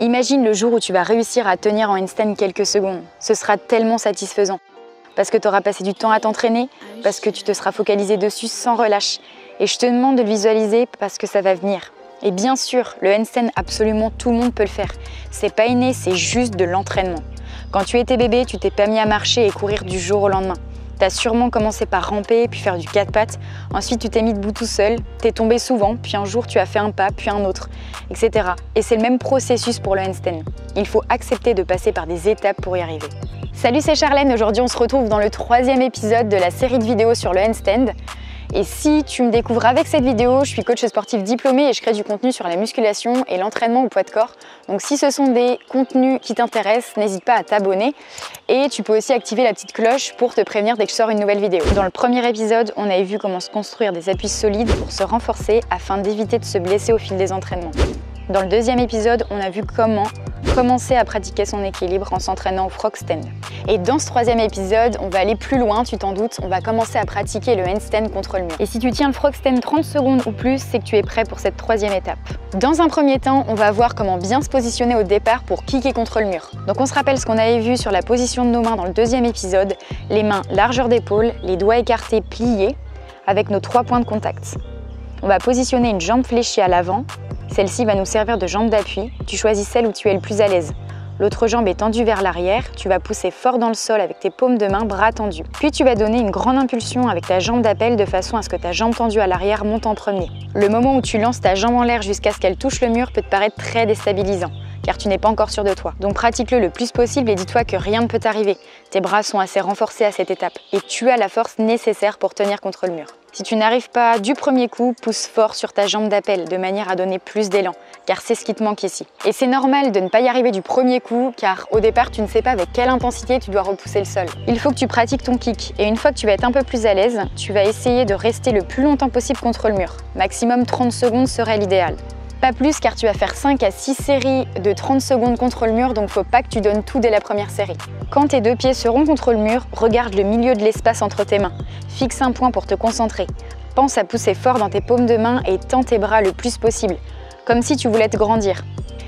Imagine le jour où tu vas réussir à tenir en handstand quelques secondes. Ce sera tellement satisfaisant. Parce que tu auras passé du temps à t'entraîner, parce que tu te seras focalisé dessus sans relâche. Et je te demande de le visualiser parce que ça va venir. Et bien sûr, le handstand, absolument tout le monde peut le faire. C'est pas inné, c'est juste de l'entraînement. Quand tu étais bébé, tu t'es pas mis à marcher et courir du jour au lendemain. Tu as sûrement commencé par ramper, puis faire du 4 pattes. Ensuite, tu t'es mis debout tout seul, t'es tombé souvent, puis un jour, tu as fait un pas, puis un autre, etc. Et c'est le même processus pour le handstand. Il faut accepter de passer par des étapes pour y arriver. Salut, c'est Charlène. Aujourd'hui, on se retrouve dans le 3e épisode de la série de vidéos sur le handstand. Et si tu me découvres avec cette vidéo, je suis coach sportif diplômée et je crée du contenu sur la musculation et l'entraînement au poids de corps. Donc si ce sont des contenus qui t'intéressent, n'hésite pas à t'abonner. Et tu peux aussi activer la petite cloche pour te prévenir dès que je sors une nouvelle vidéo. Dans le premier épisode, on avait vu comment se construire des appuis solides pour se renforcer afin d'éviter de se blesser au fil des entraînements. Dans le deuxième épisode, on a vu comment commencer à pratiquer son équilibre en s'entraînant au frog stand. Et dans ce 3e épisode, on va aller plus loin, tu t'en doutes, on va commencer à pratiquer le handstand contre le mur. Et si tu tiens le frog stand 30 secondes ou plus, c'est que tu es prêt pour cette 3e étape. Dans un premier temps, on va voir comment bien se positionner au départ pour kicker contre le mur. Donc on se rappelle ce qu'on avait vu sur la position de nos mains dans le 2e épisode, les mains largeur d'épaule, les doigts écartés pliés, avec nos 3 points de contact. On va positionner une jambe fléchie à l'avant. Celle-ci va nous servir de jambe d'appui. Tu choisis celle où tu es le plus à l'aise. L'autre jambe est tendue vers l'arrière. Tu vas pousser fort dans le sol avec tes paumes de main, bras tendus. Puis tu vas donner une grande impulsion avec ta jambe d'appel de façon à ce que ta jambe tendue à l'arrière monte en premier. Le moment où tu lances ta jambe en l'air jusqu'à ce qu'elle touche le mur peut te paraître très déstabilisant, car tu n'es pas encore sûr de toi. Donc pratique-le le plus possible et dis-toi que rien ne peut t'arriver. Tes bras sont assez renforcés à cette étape et tu as la force nécessaire pour tenir contre le mur. Si tu n'arrives pas du premier coup, pousse fort sur ta jambe d'appel de manière à donner plus d'élan, car c'est ce qui te manque ici. Et c'est normal de ne pas y arriver du premier coup, car au départ, tu ne sais pas avec quelle intensité tu dois repousser le sol. Il faut que tu pratiques ton kick, et une fois que tu vas être un peu plus à l'aise, tu vas essayer de rester le plus longtemps possible contre le mur. Maximum 30 secondes serait l'idéal. Pas plus car tu vas faire 5 à 6 séries de 30 secondes contre le mur, donc faut pas que tu donnes tout dès la première série. Quand tes 2 pieds seront contre le mur, regarde le milieu de l'espace entre tes mains. Fixe un point pour te concentrer. Pense à pousser fort dans tes paumes de main et tends tes bras le plus possible, comme si tu voulais te grandir.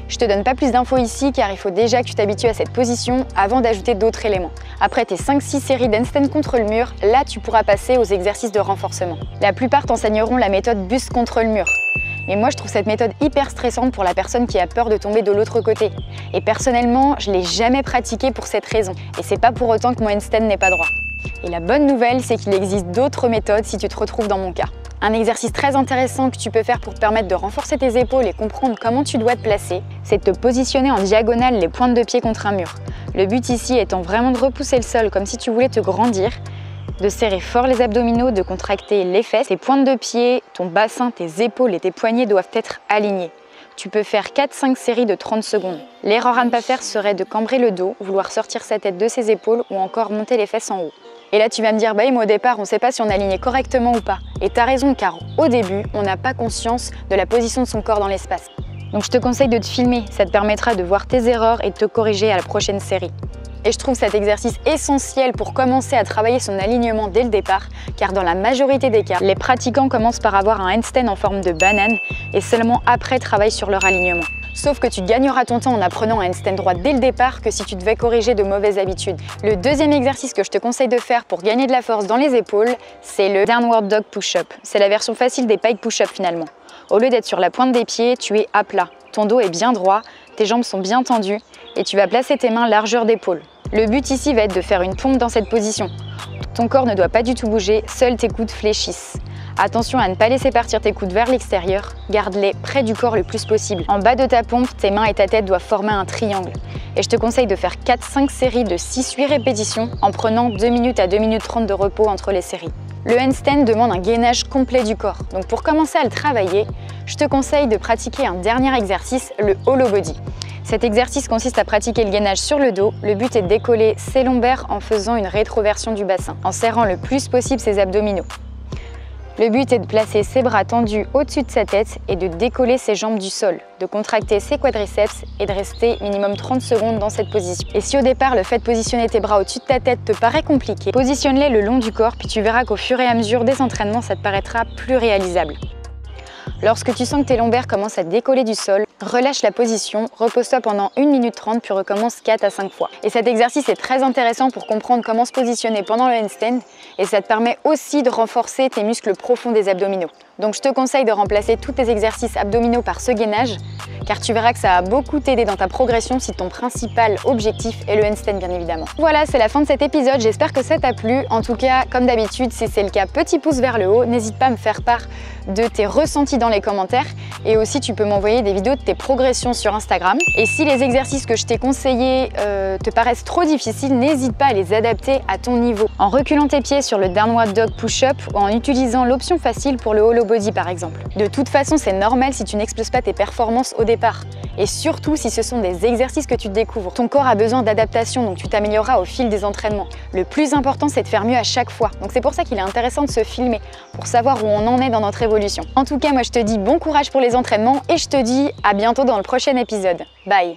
Je te donne pas plus d'infos ici car il faut déjà que tu t'habitues à cette position avant d'ajouter d'autres éléments. Après tes 5-6 séries d'handstand contre le mur, là tu pourras passer aux exercices de renforcement. La plupart t'enseigneront la méthode buste contre le mur. Mais moi, je trouve cette méthode hyper stressante pour la personne qui a peur de tomber de l'autre côté. Et personnellement, je l'ai jamais pratiquée pour cette raison. Et c'est pas pour autant que mon handstand n'est pas droit. Et la bonne nouvelle, c'est qu'il existe d'autres méthodes si tu te retrouves dans mon cas. Un exercice très intéressant que tu peux faire pour te permettre de renforcer tes épaules et comprendre comment tu dois te placer, c'est de te positionner en diagonale les pointes de pied contre un mur. Le but ici étant vraiment de repousser le sol comme si tu voulais te grandir, de serrer fort les abdominaux, de contracter les fesses, tes pointes de pied, ton bassin, tes épaules et tes poignets doivent être alignés. Tu peux faire 4-5 séries de 30 secondes. L'erreur à ne pas faire serait de cambrer le dos, vouloir sortir sa tête de ses épaules ou encore monter les fesses en haut. Et là tu vas me dire, mais au départ on ne sait pas si on alignait correctement ou pas. Et t'as raison car au début on n'a pas conscience de la position de son corps dans l'espace. Donc je te conseille de te filmer, ça te permettra de voir tes erreurs et de te corriger à la prochaine série. Et je trouve cet exercice essentiel pour commencer à travailler son alignement dès le départ, car dans la majorité des cas, les pratiquants commencent par avoir un handstand en forme de banane et seulement après travaillent sur leur alignement. Sauf que tu gagneras ton temps en apprenant un handstand droit dès le départ que si tu devais corriger de mauvaises habitudes. Le deuxième exercice que je te conseille de faire pour gagner de la force dans les épaules, c'est le Downward Dog Push-Up. C'est la version facile des pike push-up finalement. Au lieu d'être sur la pointe des pieds, tu es à plat. Ton dos est bien droit, tes jambes sont bien tendues et tu vas placer tes mains largeur d'épaule. Le but ici va être de faire une pompe dans cette position. Ton corps ne doit pas du tout bouger, seuls tes coudes fléchissent. Attention à ne pas laisser partir tes coudes vers l'extérieur, garde-les près du corps le plus possible. En bas de ta pompe, tes mains et ta tête doivent former un triangle. Et je te conseille de faire 4-5 séries de 6-8 répétitions en prenant 2 minutes à 2 minutes 30 de repos entre les séries. Le handstand demande un gainage complet du corps. Donc pour commencer à le travailler, je te conseille de pratiquer un dernier exercice, le hollow body. Cet exercice consiste à pratiquer le gainage sur le dos. Le but est de décoller ses lombaires en faisant une rétroversion du bassin, en serrant le plus possible ses abdominaux. Le but est de placer ses bras tendus au-dessus de sa tête et de décoller ses jambes du sol, de contracter ses quadriceps et de rester minimum 30 secondes dans cette position. Et si au départ le fait de positionner tes bras au-dessus de ta tête te paraît compliqué, positionne-les le long du corps puis tu verras qu'au fur et à mesure des entraînements ça te paraîtra plus réalisable. Lorsque tu sens que tes lombaires commencent à décoller du sol, relâche la position, repose-toi pendant 1 minute 30 puis recommence 4 à 5 fois. Et cet exercice est très intéressant pour comprendre comment se positionner pendant le handstand et ça te permet aussi de renforcer tes muscles profonds des abdominaux. Donc je te conseille de remplacer tous tes exercices abdominaux par ce gainage car tu verras que ça va beaucoup t'aider dans ta progression si ton principal objectif est le handstand bien évidemment. Voilà, c'est la fin de cet épisode, j'espère que ça t'a plu. En tout cas, comme d'habitude, si c'est le cas, petit pouce vers le haut, n'hésite pas à me faire part de tes ressentis dans les commentaires et aussi tu peux m'envoyer des vidéos de tes progressions sur Instagram. Et si les exercices que je t'ai conseillés te paraissent trop difficiles, n'hésite pas à les adapter à ton niveau en reculant tes pieds sur le downward dog push-up ou en utilisant l'option facile pour le hollow body par exemple. De toute façon, c'est normal si tu n'exploses pas tes performances au départ et surtout si ce sont des exercices que tu découvres. Ton corps a besoin d'adaptation donc tu t'amélioreras au fil des entraînements. Le plus important, c'est de faire mieux à chaque fois. Donc c'est pour ça qu'il est intéressant de se filmer pour savoir où on en est dans notre évolution. En tout cas, moi je te dis bon courage pour les entraînements et je te dis à bientôt dans le prochain épisode. Bye!